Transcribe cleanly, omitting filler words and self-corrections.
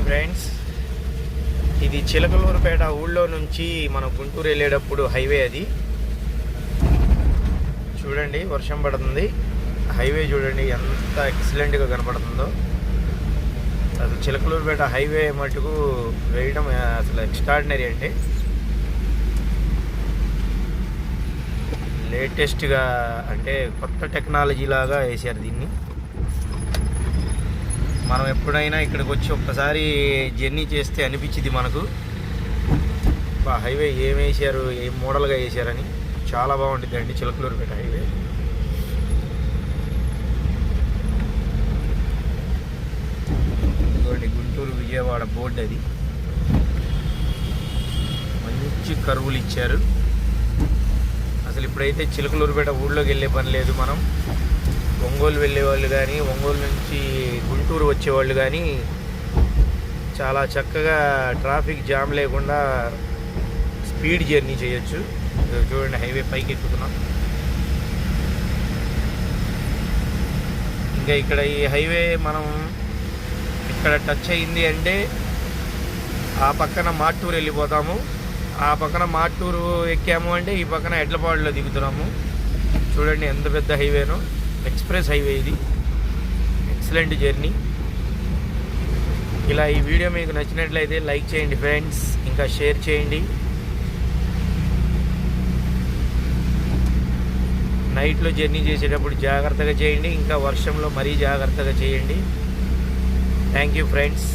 Hi friends, ఇది చిలకలూరుపేట ఊళ్ళో నుంచి మనం గుంటూరు వెళ్ళేటప్పుడు హైవే. అది చూడండి, వర్షం పడుతుంది. హైవే చూడండి ఎంత ఎక్సలెంట్గా కనపడుతుందో. అసలు చిలకలూరుపేట హైవే మటుకు వేయడం అసలు ఎక్స్ట్రాడినరీ అండి. లేటెస్ట్గా అంటే కొత్త టెక్నాలజీ లాగా వేసారు దీన్ని. మనం ఎప్పుడైనా ఇక్కడికి వచ్చి ఒక్కసారి జర్నీ చేస్తే అనిపించింది మనకు, హైవే ఏం వేసారు, ఏం మోడల్గా వేసారని. చాలా బాగుంటుంది అండి చిలకలూరుపేట హైవే. ఇదిగోండి గుంటూరు విజయవాడ బోర్డు. అది మంచి కర్వులు ఇచ్చారు. అసలు ఇప్పుడైతే చిలకలూరుపేట ఊళ్ళోకి వెళ్ళే పని లేదు. మనం ఒంగోలు వెళ్ళేవాళ్ళు కానీ, ఒంగోలు నుంచి గుంటూరు వచ్చేవాళ్ళు కానీ చాలా చక్కగా ట్రాఫిక్ జామ్ లేకుండా స్పీడ్ జర్నీ చేయొచ్చు. చూడండి, హైవే పైకి ఎక్కుతున్నాం. ఇంకా ఇక్కడ ఈ హైవే మనం ఇక్కడ టచ్ అయింది అంటే ఆ పక్కన మాటూరు వెళ్ళిపోతాము. ఆ పక్కన మాటూరు ఎక్కాము అంటే ఈ పక్కన ఎడ్లపాడులో దిగుతున్నాము. చూడండి ఎంత పెద్ద హైవేనో. ఎక్స్ప్రెస్ హైవే ఇది. Excellent journey. ఇలా ఈ వీడియో మీకు నచ్చినట్లయితే లైక్ చేయండి ఫ్రెండ్స్, ఇంకా షేర్ చేయండి. నైట్లో జర్నీ చేసేటప్పుడు జాగ్రత్తగా చేయండి, ఇంకా వర్షంలో మరీ జాగ్రత్తగా చేయండి. Thank you friends.